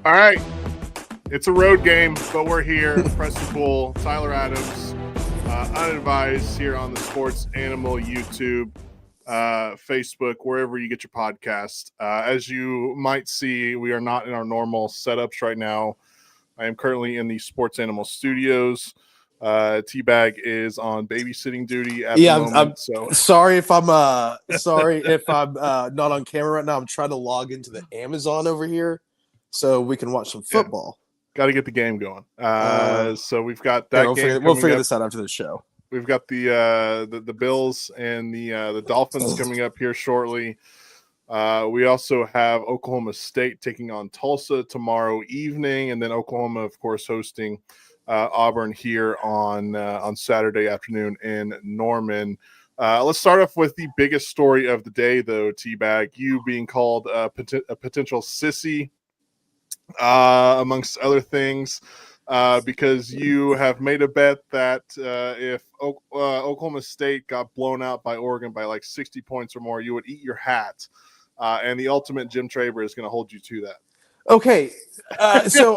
All right. It's a road game, but we're here. Preston Bull, Tyler Adams, Unadvised here on the Sports Animal YouTube, Facebook, wherever you get your podcast. As you might see, we are not in our normal setups right now. I am currently in the Sports Animal Studios. Teabag is on babysitting duty at the moment. I'm so sorry if I'm not on camera right now. I'm trying to log into the Amazon over here so we can watch some football. Got to get the game going. So we've got that game. We'll figure this out after the show. We've got the Bills and the Dolphins coming up here shortly. We also have Oklahoma State taking on Tulsa tomorrow evening, and then Oklahoma, of course, hosting Auburn here on Saturday afternoon in Norman. Let's start off with the biggest story of the day, though, Teabag. You being called a potential sissy, amongst other things, because you have made a bet that if Oklahoma State got blown out by Oregon by like 60 points or more, you would eat your hat. And the ultimate Jim Traber is going to hold you to that. Okay, so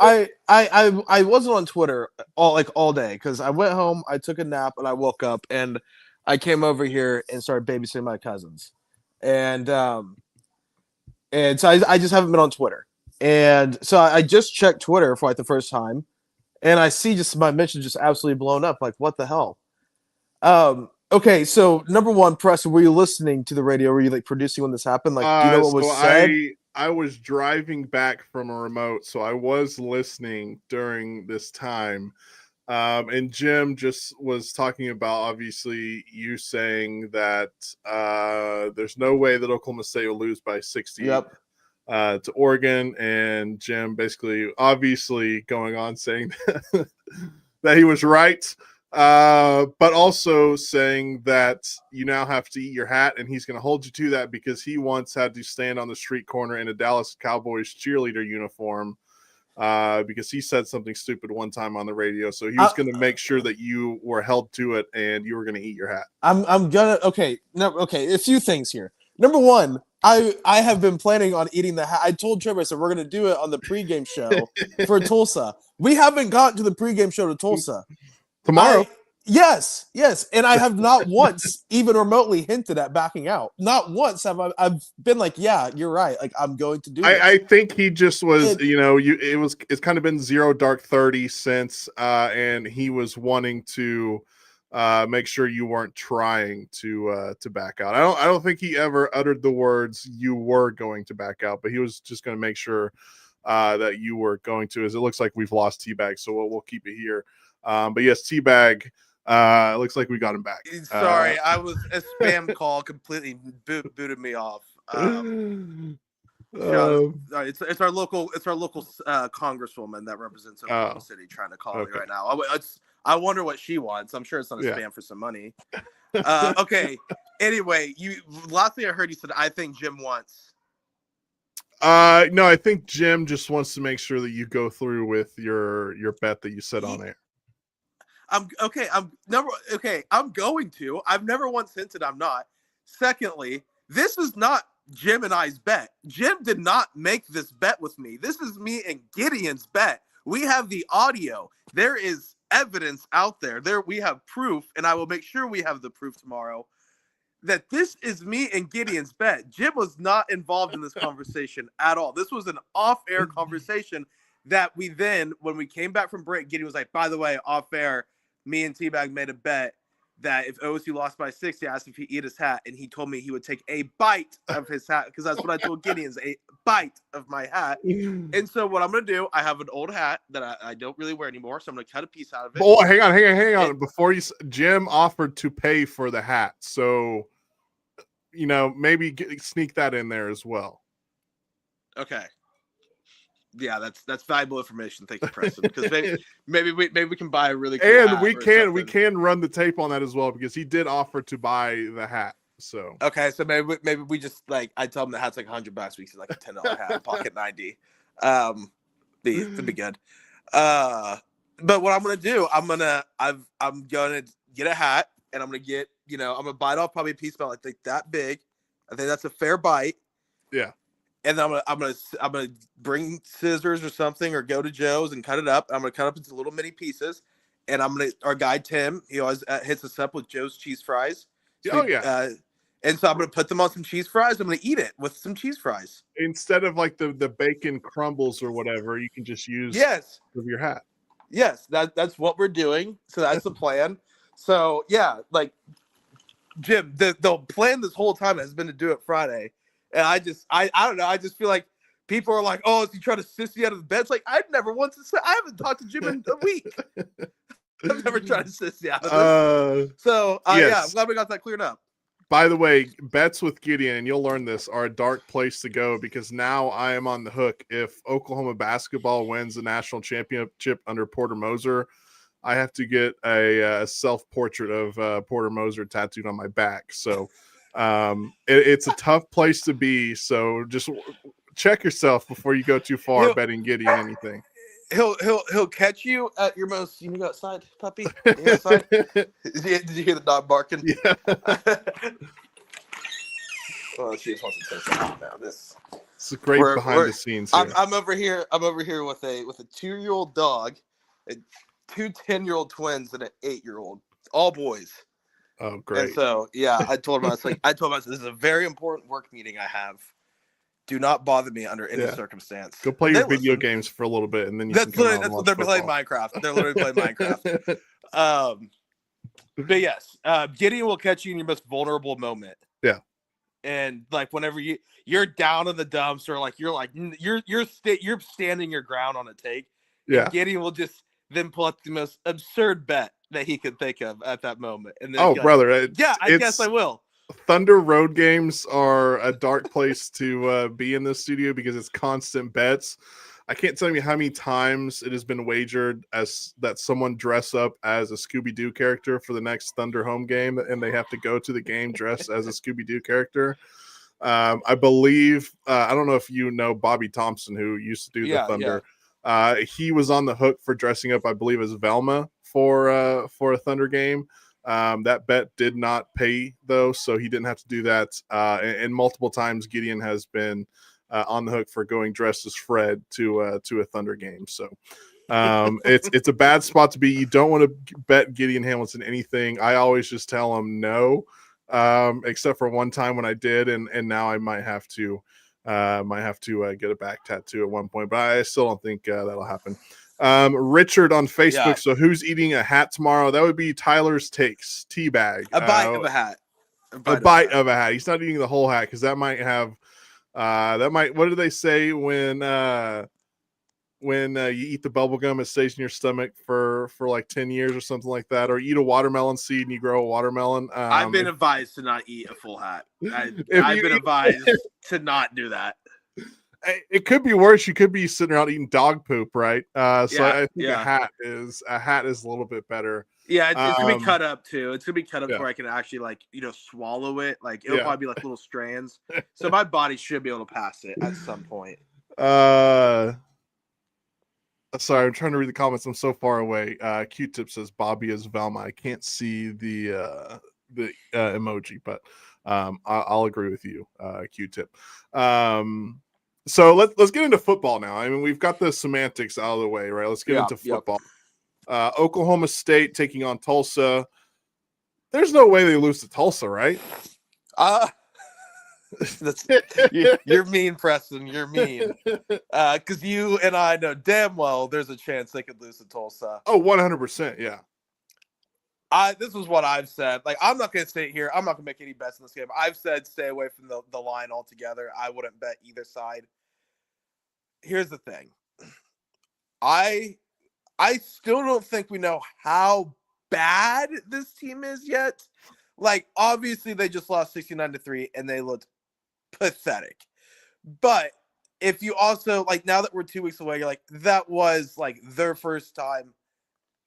I wasn't on Twitter all day because I went home, I took a nap, and I woke up and I came over here and started babysitting my cousins, and so I just haven't been on Twitter, and so I just checked Twitter for like the first time, and I see just my mention just absolutely blown up. Like, what the hell? Okay, so number one, Preston, were you listening to the radio? Were you like producing when this happened? Like, do you know what was said? I was driving back from a remote, so I was listening during this time. And Jim just was talking about, obviously, you saying that there's no way that Oklahoma State will lose by 60 to Oregon. And Jim basically, obviously, going on saying that he was right. But also saying that you now have to eat your hat, and he's going to hold you to that because he once had to stand on the street corner in a Dallas Cowboys cheerleader uniform because he said something stupid one time on the radio. So he was going to make sure that you were held to it and you were going to eat your hat. A few things here. Number one, I have been planning on eating the hat. I told Trevor, I said, we're going to do it on the pregame show for Tulsa. We haven't gotten to the pregame show to Tulsa. Tomorrow. Yes. And I have not once even remotely hinted at backing out. Not once have I've been like, yeah, you're right. Like, I'm going to do it. I think he just was, it's kind of been 0 dark 30 since, and he was wanting to make sure you weren't trying to back out. I don't think he ever uttered the words you were going to back out, but he was just going to make sure that you were going to, as it looks like we've lost Teabag, so we'll keep it here. But yes, Teabag, looks like we got him back. Sorry, I was a spam call completely booted me off. It's our local congresswoman that represents Oklahoma City trying to call me right now. I wonder what she wants. I'm sure it's not a spam for some money. Okay. Anyway, last thing I heard you said, I think Jim wants. No, I think Jim just wants to make sure that you go through with your bet that you said on air. I'm going to. I've never once hinted I'm not. Secondly, this is not Jim and I's bet. Jim did not make this bet with me. This is me and Gideon's bet. We have the audio. There is evidence out there. We have proof, and I will make sure we have the proof tomorrow that this is me and Gideon's bet. Jim was not involved in this conversation at all. This was an off-air conversation that we then, when we came back from break, Gideon was like, by the way, off-air, me and Teabag made a bet that if OSU lost by 60, I asked if he'd eat his hat, and he told me he would take a bite of his hat, because that's what I told Gideon's, a bite of my hat. And so what I'm going to do, I have an old hat that I don't really wear anymore, so I'm going to cut a piece out of it. Oh, hang on. Before Jim offered to pay for the hat, so, maybe sneak that in there as well. Okay. Yeah, that's valuable information. Thank you, Preston. Because maybe we can buy a really cool and hat we can run the tape on that as well, because he did offer to buy the hat. So okay, so maybe we just I tell him the hat's like $100. We can like a $10 hat, pocket 90. That'd be good. But what I'm gonna do, I'm gonna get a hat, and I'm gonna get I'm gonna bite off probably a piece about like that big. I think that's a fair bite. Yeah. and then I'm gonna bring scissors or something, or go to Joe's and cut it up. I'm gonna cut up into little mini pieces, and our guy Tim, he always hits us up with Joe's cheese fries. So and so I'm gonna put them on some cheese fries. I'm gonna eat it with some cheese fries instead of like the bacon crumbles or whatever. You can just use with your hat. Yes, that's what we're doing. So that's the plan. So yeah, like Jim, the plan this whole time has been to do it Friday. And I don't know. I just feel like people are like, "Oh, is he trying to sissy out of the bed?" It's like I haven't talked to Jim in a week. I've never tried to sissy out of this. So yeah, I'm glad we got that cleared up. By the way, bets with Gideon, and you'll learn this, are a dark place to go because now I am on the hook. If Oklahoma basketball wins the national championship under Porter Moser, I have to get a self-portrait of Porter Moser tattooed on my back. So it's a tough place to be. So just check yourself before you go too far betting Gideon anything. He'll catch you at your most. You go outside, puppy. You go outside. Did you hear the dog barking? Yeah. Oh, she just wants to take out now. This. It's a great behind the scenes. Here. I'm over here. I'm over here with a 2-year-old dog, two 10-year-old twins, and an 8-year-old, all boys. Oh, great! And so, yeah, I told him this is a very important work meeting I have. Do not bother me under any circumstance. Go play your video games for a little bit, and then you that's what they're playing Minecraft. They're literally playing Minecraft. But yes, Gideon will catch you in your most vulnerable moment. Yeah, and like whenever you're down in the dumps, or like you're standing your ground on a take. Yeah, Gideon will just then pull up the most absurd bet that he could think of at that moment. And then brother, I guess I will. Thunder road games are a dark place to be in this studio because it's constant bets. I can't tell you how many times it has been wagered as that someone dress up as a Scooby-Doo character for the next Thunder home game, and they have to go to the game dressed as a Scooby-Doo character. I believe, I don't know if you know Bobby Thompson, who used to do the Thunder. Yeah. He was on the hook for dressing up, I believe, as Velma for a Thunder game. That bet did not pay though, so he didn't have to do that. And multiple times Gideon has been on the hook for going dressed as Fred to a Thunder game. So it's a bad spot to be. You don't want to bet Gideon Hamilton anything. I always just tell him no, except for one time when I did, and now I might have to get a back tattoo at one point, but I still don't think that'll happen. Richard on Facebook. Yeah. So who's eating a hat tomorrow? That would be Tyler's Takes teabag. A bite of a hat. A bite of a hat. He's not eating the whole hat because that might have. What do they say when you eat the bubble gum, it stays in your stomach for like 10 years or something like that, or eat a watermelon seed and you grow a watermelon. I've been advised to not eat a full hat. I've been advised to not do that. It could be worse. You could be sitting around eating dog poop, right? I think a hat is a little bit better. Yeah, it's gonna be cut up too. It's gonna be cut up where I can actually swallow it. Like it'll probably be like little strands. So my body should be able to pass it at some point. Sorry, I'm trying to read the comments. I'm so far away. Q-Tip says Bobby is Velma. I can't see the emoji, but I'll agree with you, Q-Tip. So let's get into football now. I mean, we've got the semantics out of the way, right? Let's get into football. Oklahoma State taking on Tulsa. There's no way they lose to Tulsa, right? You're mean, Preston. You're mean. Because you and I know damn well there's a chance they could lose to Tulsa. Oh, 100%, yeah. This is what I've said. Like, I'm not going to sit here. I'm not going to make any bets in this game. I've said stay away from the line altogether. I wouldn't bet either side. Here's the thing. I still don't think we know how bad this team is yet. Like, obviously, they just lost 69-3, and they looked pathetic. But if you also, like, now that we're 2 weeks away, you're like, that was, like, their first time.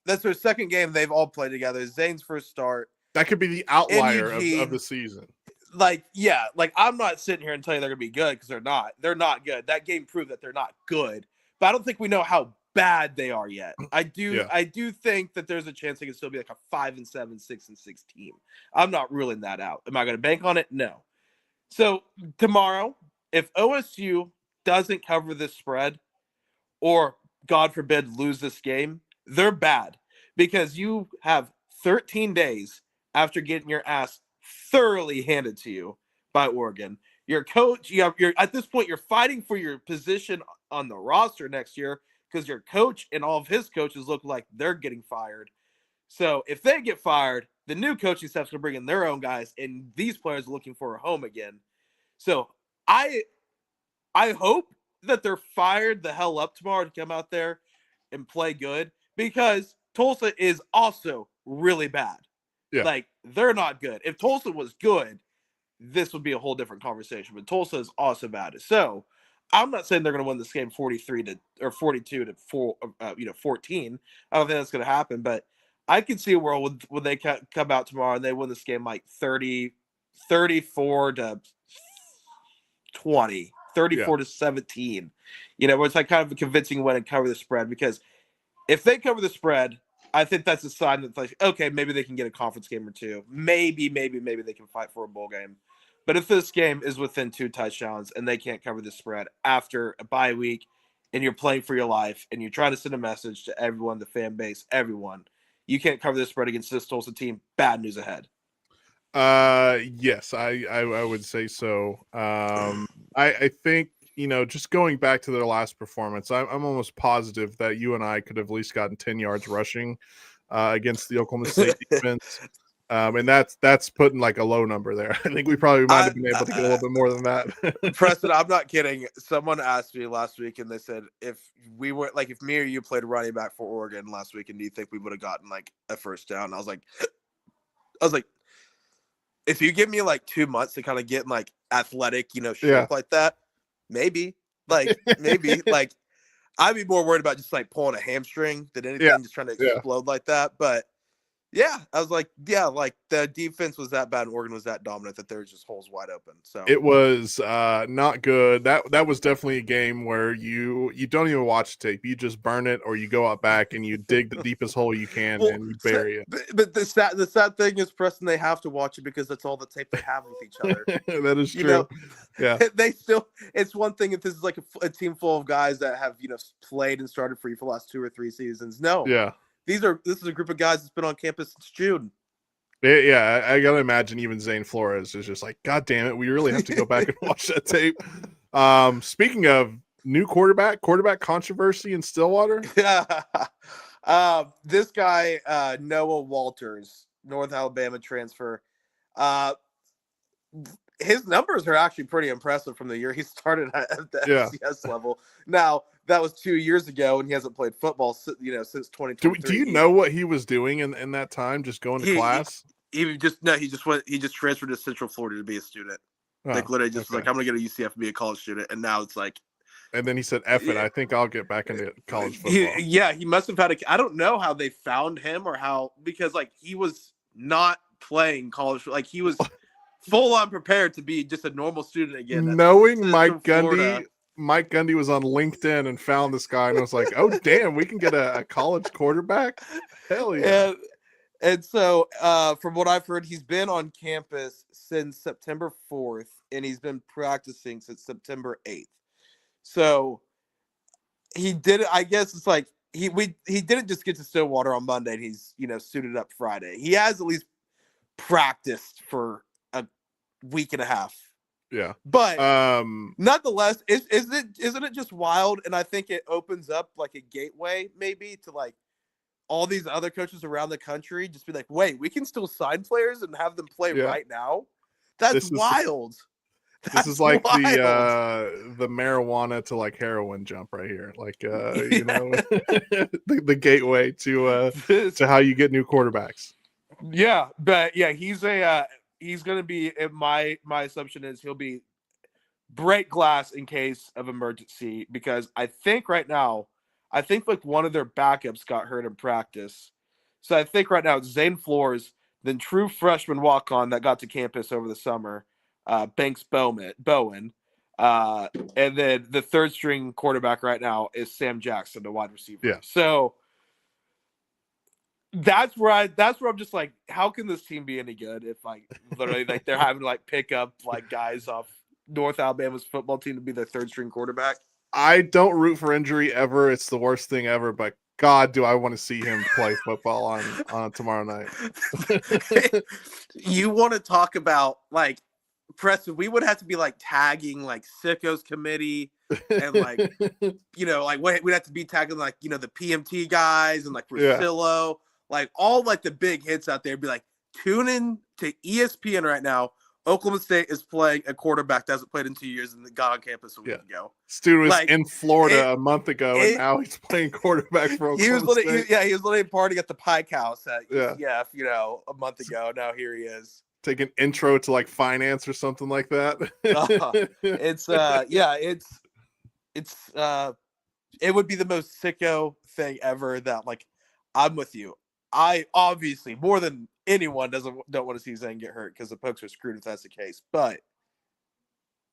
That's their second game they've all played together. Zane's first start. That could be the outlier of the season. Like, yeah, like I'm not sitting here and telling you they're going to be good because they're not. They're not good. That game proved that they're not good. But I don't think we know how bad they are yet. I do think that there's a chance they can still be like a 5-7, 6-6 team. I'm not ruling that out. Am I going to bank on it? No. So tomorrow, if OSU doesn't cover this spread, or God forbid lose this game, they're bad because you have 13 days after getting your ass thoroughly handed to you by Oregon. Your coach, you're at this point, you're fighting for your position on the roster next year because your coach and all of his coaches look like they're getting fired. So if they get fired, the new coaching staff's gonna bring in their own guys, and these players are looking for a home again. So I hope that they're fired the hell up tomorrow to come out there and play good, because Tulsa is also really bad. Yeah. Like, they're not good. If Tulsa was good, this would be a whole different conversation. But Tulsa is also bad. So I'm not saying they're going to win this game 42 to 14. I don't think that's going to happen. But I can see a world when they come out tomorrow and they win this game like 34 to 20, 34 to 17. Where it's like kind of a convincing win and cover the spread. Because if they cover the spread, I think that's a sign that, like, okay, maybe they can get a conference game or two. Maybe they can fight for a bowl game. But if this game is within 2 touchdowns and they can't cover the spread after a bye week, and you're playing for your life and you're trying to send a message to everyone, the fan base, everyone, you can't cover the spread against this Tulsa team, bad news ahead. Yes, I would say so. I think, just going back to their last performance, I'm almost positive that you and I could have at least gotten 10 yards rushing against the Oklahoma State defense. And that's putting like a low number there. I think we probably might have been able to get a little bit more than that. Preston, I'm not kidding. Someone asked me last week, and they said, if me or you played running back for Oregon last week, and do you think we would have gotten like a first down? I was like, if you give me like 2 months to kind of get in like athletic, shape like that, maybe. Like I'd be more worried about just like pulling a hamstring than anything, just trying to explode like that. But yeah, I was like, like the defense was that bad and Oregon was that dominant that there was just holes wide open. So it was not good. That was definitely a game where you don't even watch tape. You just burn it, or you go out back and you dig the deepest hole you can and you bury it. But the sad thing is, Preston, they have to watch it because that's all the tape they have with each other. That is true. They still. It's one thing if this is like a team full of guys that have played and started for you for the last 2 or 3 seasons. No. Yeah. This is a group of guys that's been on campus since June. Yeah, I gotta imagine even Zane Flores is just like, God damn it, we really have to go back and watch that tape. Speaking of new quarterback controversy in Stillwater. This guy, Noah Walters, North Alabama transfer. His numbers are actually pretty impressive from the year he started at the FCS level. Now, that was 2 years ago, and he hasn't played football, since 2023. Do you know what he was doing in that time? Just going to class? He just transferred to Central Florida to be a student. Literally just was like, I'm gonna go to UCF and be a college student. And now it's like, and then he said, F it, I think I'll get back into college football. He must have had I don't know how they found him or how, because like he was not playing college, like he was full on prepared to be just a normal student again. Knowing Mike Gundy. Mike Gundy was on LinkedIn and found this guy and was like, oh, damn, we can get a college quarterback? Hell yeah. And so from what I've heard, he's been on campus since September 4th, and he's been practicing since September 8th. So he did it. I guess it's like he didn't just get to Stillwater on Monday and he's, suited up Friday. He has at least practiced for a week and a half. Yeah. But nonetheless, isn't it just wild? And I think it opens up like a gateway maybe to like all these other coaches around the country just be like, wait, we can still sign players and have them play right now? That's wild. This is like the marijuana to like heroin jump right here. Like the gateway to how you get new quarterbacks. Yeah, but yeah, he's going to be, my assumption is he'll be break glass in case of emergency, because I think right now, like one of their backups got hurt in practice. So I think right now it's Zane Flores, then true freshman walk-on that got to campus over the summer, Banks Bowen. And then the third string quarterback right now is Sam Jackson, the wide receiver. Yeah. So that's where I'm just like, how can this team be any good if like literally like they're having to like pick up like guys off North Alabama's football team to be their third string quarterback? I don't root for injury ever. It's the worst thing ever, but God, do I want to see him play football on tomorrow night. You want to talk about like Preston? We would have to be like tagging like Sickos committee and like like we'd have to be tagging like the PMT guys and like Rosillo, like all like the big hits out there. Be like, tune in to ESPN right now. Oklahoma State is playing a quarterback that hasn't played in 2 years and got on campus a week ago. This dude was Like, in Florida a month ago, and now he's playing quarterback for Oklahoma State. He was literally partying at the Pike House at UCF, a month ago. Now here he is. Take an intro to like finance or something like that. It would be the most sicko thing ever. That like, I'm with you. I obviously more than anyone don't want to see Zane get hurt because the Pokes are screwed if that's the case. But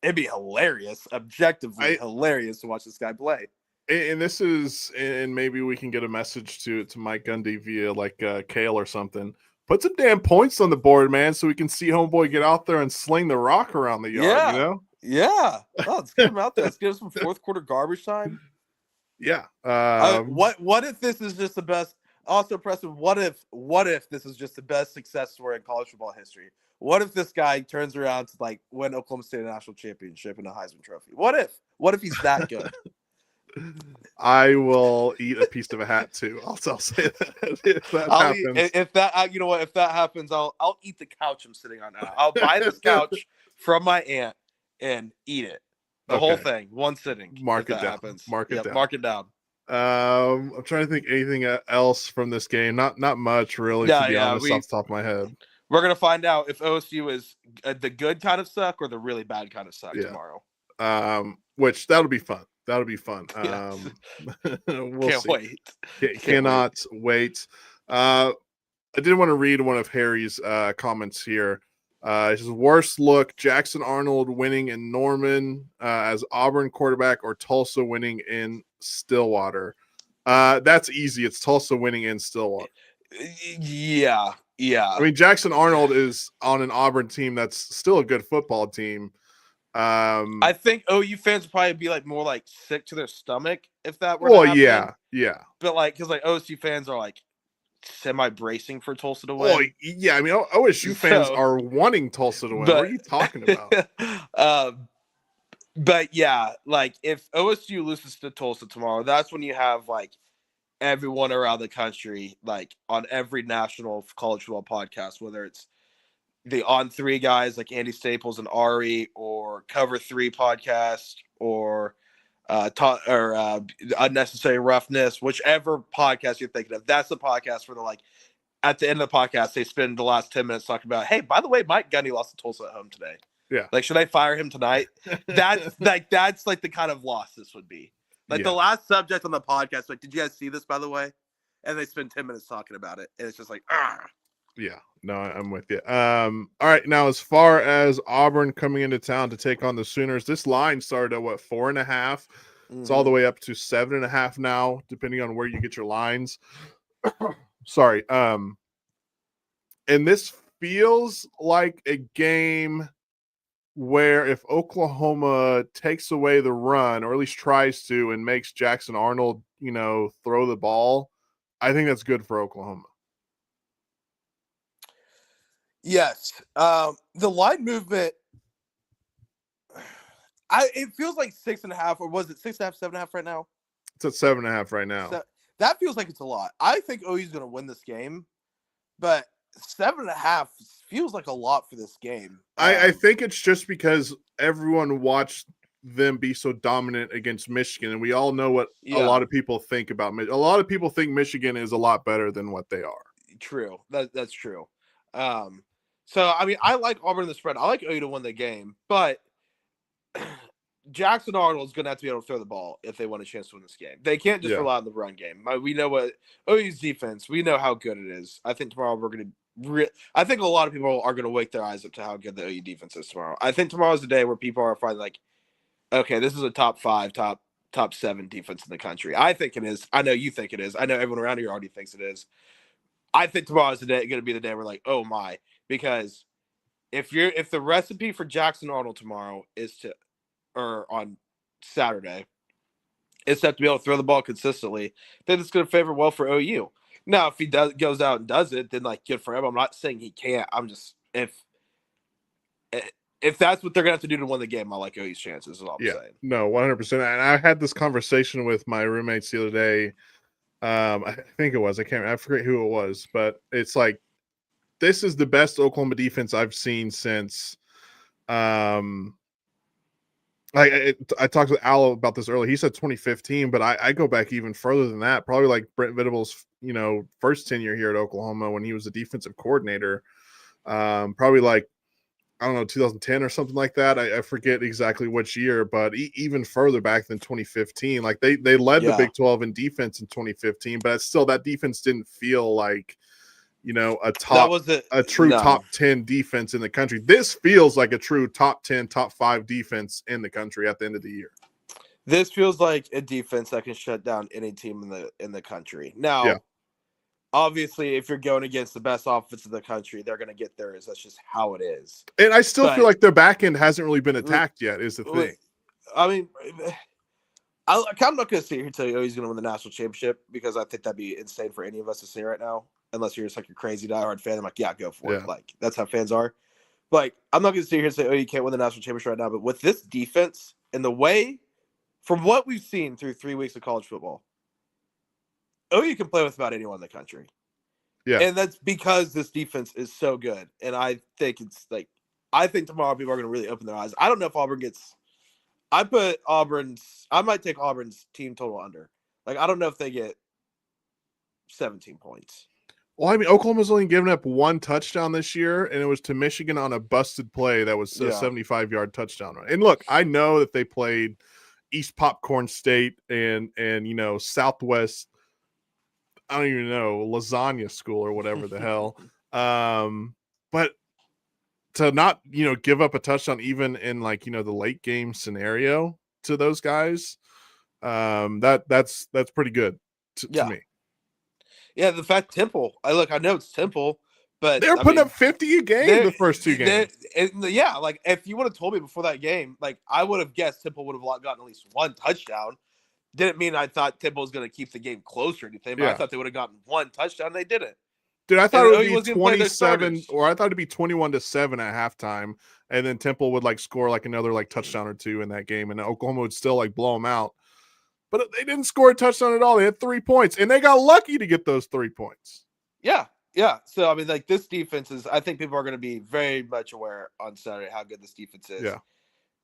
it'd be hilarious, objectively hilarious to watch this guy play. And this is, and maybe we can get a message to Mike Gundy via like Kale or something. Put some damn points on the board, man, so we can see homeboy get out there and sling the rock around the yard. Yeah. Oh, let's get him out there. Let's get him some fourth quarter garbage time. Yeah. What if this is just the best? Also, Preston, what if this is just the best success story in college football history? What if this guy turns around to like win Oklahoma State a national championship and a Heisman Trophy? What if he's that good? I will eat a piece of a hat too. I'll say that if that happens. If that happens, I'll eat the couch I'm sitting on now. I'll buy this couch from my aunt and eat it. The whole thing, one sitting. Mark it down. Happens. Mark it down. Mark it down. I'm trying to think anything else from this game. Not much really, to be honest, off the top of my head. We're gonna find out if OSU is the good kind of suck or the really bad kind of suck tomorrow. Which that'll be fun. That'll be fun. We'll wait. Cannot wait. I did want to read one of Harry's comments here. His worst look: Jackson Arnold winning in Norman as Auburn quarterback, or Tulsa winning in Stillwater. That's easy. It's Tulsa winning in Stillwater. Yeah. I mean, Jackson Arnold is on an Auburn team that's still a good football team. I think OU fans would probably be like more like sick to their stomach if that were. Well, yeah. But like, because like OSU fans are like semi-bracing for Tulsa to win. Oh, yeah. I mean, OSU fans are wanting Tulsa to win. What are you talking about? But yeah, like if OSU loses to Tulsa tomorrow, that's when you have like everyone around the country, like on every national college football podcast, whether it's the On Three guys like Andy Staples and Ari, or Cover 3 podcast, or Unnecessary Roughness, whichever podcast you're thinking of. That's the podcast where they're like, at the end of the podcast, they spend the last 10 minutes talking about, hey, by the way, Mike Gundy lost to Tulsa at home today. Yeah. Like, should I fire him tonight? That's like the kind of loss this would be. Like the last subject on the podcast, like, did you guys see this, by the way? And they spend 10 minutes talking about it. And it's just like, Yeah, no, I'm with you. All right, now as far as Auburn coming into town to take on the Sooners, this line started at 4.5. Mm-hmm. It's all the way up to 7.5 now, depending on where you get your lines. Sorry. And this feels like a game where if Oklahoma takes away the run, or at least tries to, and makes Jackson Arnold, throw the ball, I think that's good for Oklahoma. Yes. The line movement, it feels like 6.5, or was it 6.5, 7.5 right now? It's at 7.5 right now. So, that feels like it's a lot. I think OU's going to win this game, but 7.5 feels like a lot for this game. I think it's just because everyone watched them be so dominant against Michigan, and we all know what a lot of people think about. A lot of people think Michigan is a lot better than what they are. True. That's true. So, I mean, I like Auburn in the spread. I like OU to win the game, but Jackson Arnold is going to have to be able to throw the ball if they want a chance to win this game. They can't just rely on the run game. We know what OU's defense, we know how good it is. I think tomorrow we're going to I think a lot of people are going to wake their eyes up to how good the OU defense is tomorrow. I think tomorrow's the day where people are finally like, okay, this is a top 5, top 7 defense in the country. I think it is. I know you think it is. I know everyone around here already thinks it is. I think tomorrow's going to be the day we're like, oh my, because if the recipe for Jackson Arnold tomorrow or on Saturday is to have to be able to throw the ball consistently, then it's going to favor well for OU. Now, if he goes out and does it, then like good for him. I'm not saying he can't. I'm just if that's what they're going to have to do to win the game, I like OU's chances. Is all I'm saying. No, 100%. And I had this conversation with my roommates the other day. I think it was. I forget who it was, but it's like this is the best Oklahoma defense I've seen since. I talked with Al about this earlier. He said 2015, but I go back even further than that. Probably like Brent Venables' first tenure here at Oklahoma when he was the defensive coordinator. Probably like, I don't know, 2010 or something like that. I forget exactly which year, but even further back than 2015. Like they led the Big 12 in defense in 2015, but still that defense didn't feel like a true top 10 defense in the country. This feels like a true top 10, top 5 defense in the country at the end of the year. This feels like a defense that can shut down any team in the country. Now, obviously, if you're going against the best offense in the country, they're going to get theirs. That's just how it is. And I still feel like their back end hasn't really been attacked yet, is the thing. I mean, I'm not going to sit here and tell you, he's going to win the national championship, because I think that'd be insane for any of us to say right now, unless you're just like a crazy diehard fan. I'm like, yeah, go for it. Like, that's how fans are. Like, I'm not going to sit here and say, you can't win the national championship right now. But with this defense and the way, from what we've seen through 3 weeks of college football, OU can play with about anyone in the country. Yeah. And that's because this defense is so good. And I think I think tomorrow people are going to really open their eyes. I don't know if Auburn gets – I might take Auburn's team total under. Like, I don't know if they get 17 points. Well, I mean, Oklahoma's only given up 1 touchdown this year, and it was to Michigan on a busted play that was a 75-yard touchdown run. And look, I know that they played East Popcorn State and Southwest, I don't even know, lasagna school or whatever the hell. But to not, give up a touchdown even in the late game scenario to those guys, that's pretty good to me. Yeah, the fact Temple. I know it's Temple, but they're putting up 50 a game the first 2 games. Like if you would have told me before that game, like I would have guessed Temple would have gotten at least 1 touchdown. Didn't mean I thought Temple was going to keep the game close or anything, but I thought they would have gotten 1 touchdown. They didn't. Dude, I thought it would be 27, or I thought it'd be 21-7 at halftime, and then Temple would score another touchdown or 2 in that game, and Oklahoma would still blow them out. But they didn't score a touchdown at all. They had 3 points, and they got lucky to get those 3 points. Yeah. So, I mean, this defense is – I think people are going to be very much aware on Saturday how good this defense is. Yeah.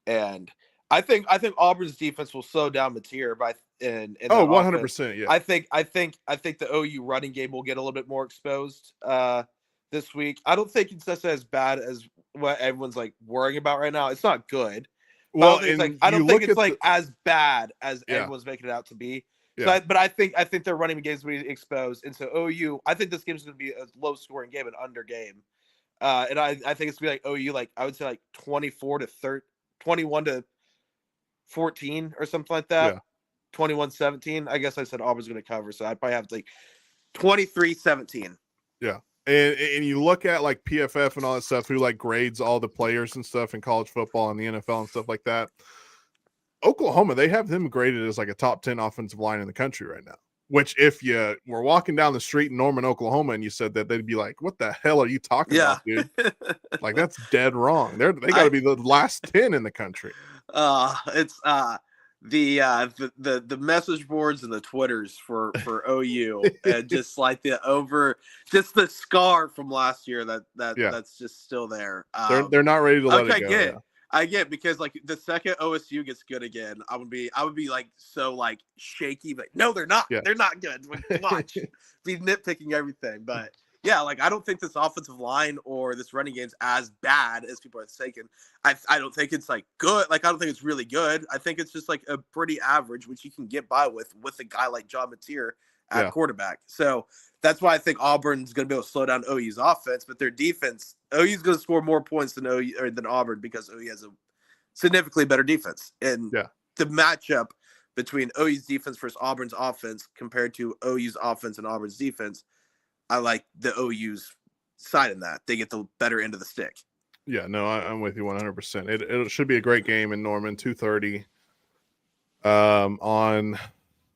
And I think Auburn's defense will slow down Mateer by in 100%, yeah. I think the OU running game will get a little bit more exposed this week. I don't think it's necessarily as bad as what everyone's worrying about right now. It's not good. Well, I don't think it's as bad as everyone's making it out to be. Yeah. So but I think their running games will be exposed, and so OU. I think this game is going to be a low scoring game, an under game, and I think it's going to be OU. I would say 21 to 14 or something like that. Yeah. 21-17. I guess I said Auburn's going to cover, so I'd probably have 23-17. Yeah. And you look at PFF and all that stuff, who grades all the players and stuff in college football and the NFL and stuff like that. Oklahoma, they have them graded as a top 10 offensive line in the country right now. Which, if you were walking down the street in Norman, Oklahoma, and you said that, they'd be like, "What the hell are you talking about, dude?" That's dead wrong. They got to be the last 10 in the country. It's the message boards and the Twitters for OU, and just the scar from last year that's just still there. They're not ready to let it go. I get, because the second OSU gets good again, I would be so shaky, but no, they're not. Yeah. They're not good. Watch, be nitpicking everything, but yeah, I don't think this offensive line or this running game's as bad as people are thinking. I don't think it's good. I don't think it's really good. I think it's just a pretty average, which you can get by with a guy like John Mateer at quarterback. So that's why I think Auburn's going to be able to slow down OU's offense, but their defense, OU's going to score more points than Auburn, because OU has a significantly better defense. And the matchup between OU's defense versus Auburn's offense compared to OU's offense and Auburn's defense, I like the OU's side in that. They get the better end of the stick. Yeah, no, I'm with you 100%. It should be a great game in Norman, 2:30. On I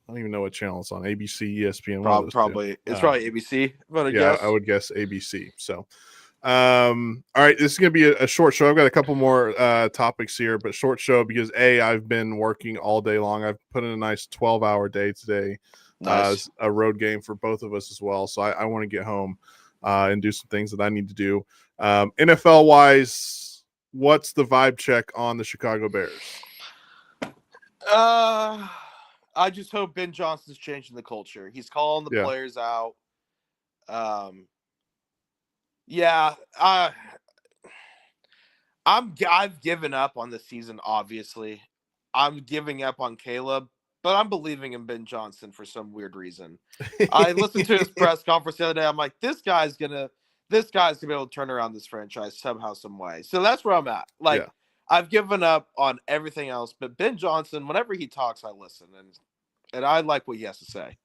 don't even know what channel it's on. ABC, ESPN. One of those two. Probably it's probably ABC. I'm gonna Yeah, guess. I would guess ABC. So, all right, this is gonna be a short show. I've got a couple more topics here, but short show because I've been working all day long. I've put in a nice 12-hour day today. Nice. A road game for both of us as well. So I want to get home and do some things that I need to do. NFL wise, what's the vibe check on the Chicago Bears? I just hope Ben Johnson's changing the culture. He's calling the players out. I've given up on the season, obviously. I'm giving up on Caleb, but I'm believing in Ben Johnson for some weird reason. I listened to his press conference the other day. I'm like, this guy's gonna be able to turn around this franchise somehow, some way. So that's where I'm at. Like, I've given up on everything else, but Ben Johnson, whenever he talks, I listen, and I like what he has to say.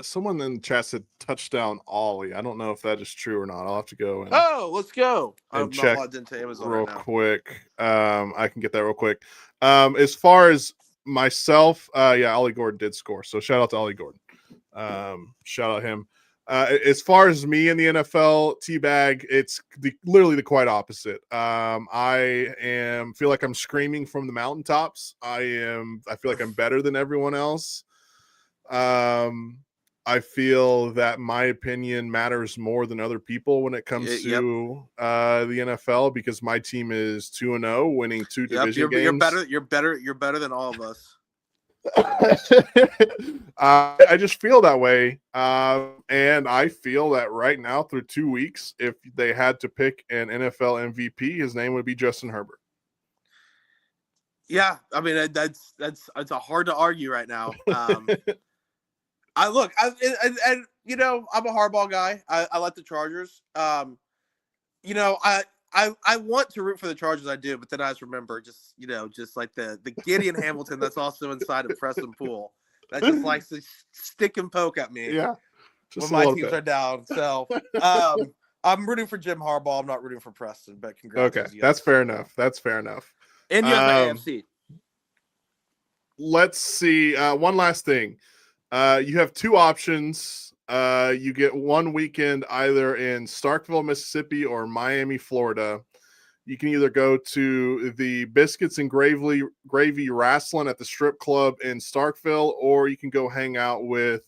Someone in the chat said touchdown Ollie. I don't know if that is true or not. I'll have to go and let's go. I'm check not logged into Amazon real right now. quick. I can get that real quick. As far as myself, Ollie Gordon did score. So shout out to Ollie Gordon. Shout out him. As far as me in the NFL, teabag, it's literally the quite opposite. I feel like I'm screaming from the mountaintops. I feel like I'm better than everyone else. I feel that my opinion matters more than other people when it comes to the NFL because my team is 2-0, winning 2 division games. You're better than all of us. I just feel that way, and I feel that right now through 2 weeks, if they had to pick an NFL MVP, his name would be Justin Herbert. Yeah, I mean that's it's hard to argue right now. I'm a hardball guy. I like the Chargers. I want to root for the Chargers. I do, but then I just remember just like the Gideon Hamilton that's also inside of Preston Pool that just likes to stick and poke at me. Yeah, when my teams are down. So I'm rooting for Jim Harbaugh. I'm not rooting for Preston, but congrats. Okay, that's fair enough. And you have my AFC. Let's see. One last thing. You have 2 options. You get 1 weekend either in Starkville, Mississippi or Miami, Florida. You can either go to the Biscuits and Gravy Wrestling at the strip club in Starkville, or you can go hang out with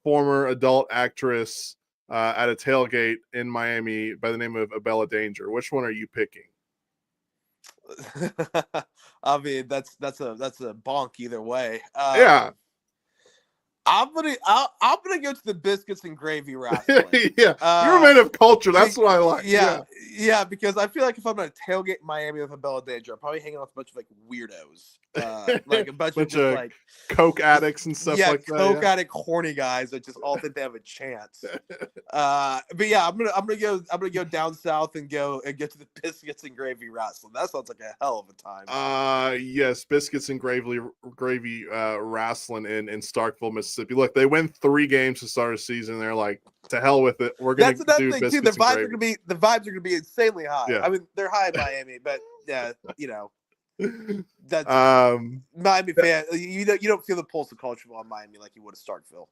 former adult actress at a tailgate in Miami by the name of Abella Danger. Which one are you picking? I mean, that's a bonk either way. I'm gonna go to the Biscuits and Gravy Wrestling. You're a man of culture. That's what I like. Yeah, because I feel like if I'm gonna tailgate Miami with a Bella Danger, I'm probably hanging out with a bunch of like weirdos, like a bunch of just like coke addicts and stuff like that. Coke addict, horny guys that just all think they have a chance. But yeah, I'm gonna go down south and get to the Biscuits and Gravy Wrestling. That sounds like a hell of a time. Yes, Biscuits and Gravy Wrestling in Starkville, Mississippi. Look, they win 3 games to start a season. They're like, to hell with it. We're gonna do Biscuits too. The vibes are gonna be insanely high. Yeah. I mean, they're high in Miami, but that's Miami fan. You don't feel the pulse of culture on Miami like you would at Starkville.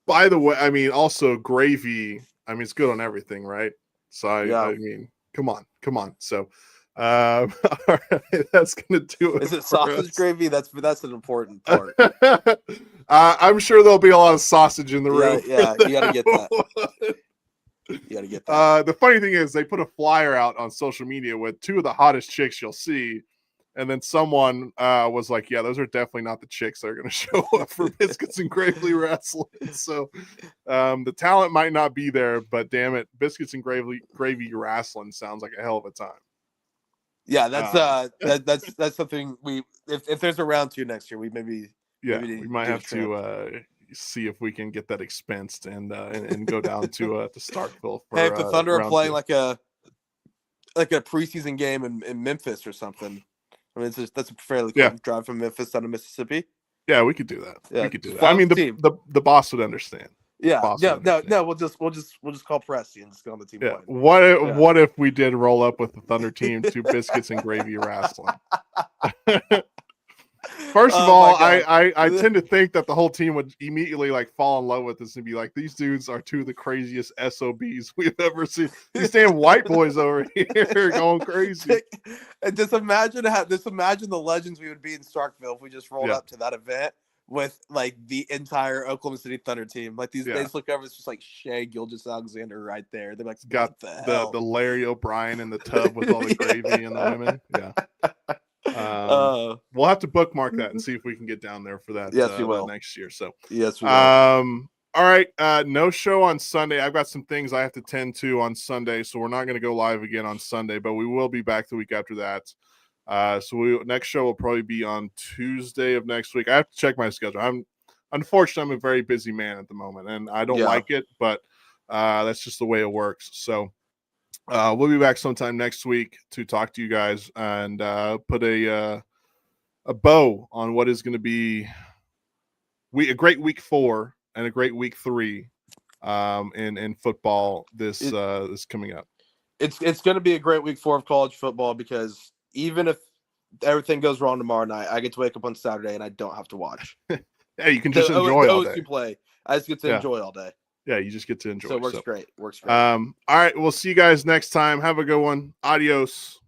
By the way, I mean also gravy. I mean, it's good on everything, right? So I mean, come on. So. All right, that's gonna do it. Is it sausage gravy? That's an important part. I'm sure there'll be a lot of sausage in the room. Yeah, you gotta get that. The funny thing is, they put a flyer out on social media with 2 of the hottest chicks you'll see, and then someone was like, "Yeah, those are definitely not the chicks that are going to show up for Biscuits and Gravy Wrestling." So the talent might not be there, but damn it, Biscuits and Gravy Wrestling sounds like a hell of a time. Yeah, that's something if there's a round 2 next year, we might have to see if we can get that expensed and go down to Starkville. Hey, if the Thunder are playing like a preseason game in Memphis or something, I mean that's a fairly quick drive from Memphis down to Mississippi. Yeah, we could do that. Yeah, we could do that. I mean, the boss would understand. Yeah, Possibly next no. We'll just call Presti and just go on the team Yeah. point. What if we did roll up with the Thunder team to biscuits and gravy wrestling? First of all, I tend to think that the whole team would immediately like fall in love with this and be like, these dudes are two of the craziest SOBs we've ever seen. These damn white boys over here going crazy. And just imagine the legends we would be in Starkville if we just rolled up to that event with like the entire Oklahoma City Thunder team. Like they just look over, it's just like Shea Gilgeous-Alexander right there. They're like, got the Larry O'Brien in the tub with all the gravy and the women. Yeah. We'll have to bookmark that and see if we can get down there for that. Yes, we will next year. So yes, we will. All right. No show on Sunday. I've got some things I have to tend to on Sunday, so we're not going to go live again on Sunday, but we will be back the week after that. Next show will probably be on Tuesday of next week. I have to check my schedule. Unfortunately, I'm a very busy man at the moment, and I don't like it, but that's just the way it works. So we'll be back sometime next week to talk to you guys and put a bow on what is going to be a great week 4 and a great week 3 in football this coming up. It's going to be a great week 4 of college football because even if everything goes wrong tomorrow night, I get to wake up on Saturday and I don't have to watch. Yeah, you can just enjoy all day. Play. I just get to enjoy all day. Yeah, you just get to enjoy. So it works great. All right, we'll see you guys next time. Have a good one. Adios.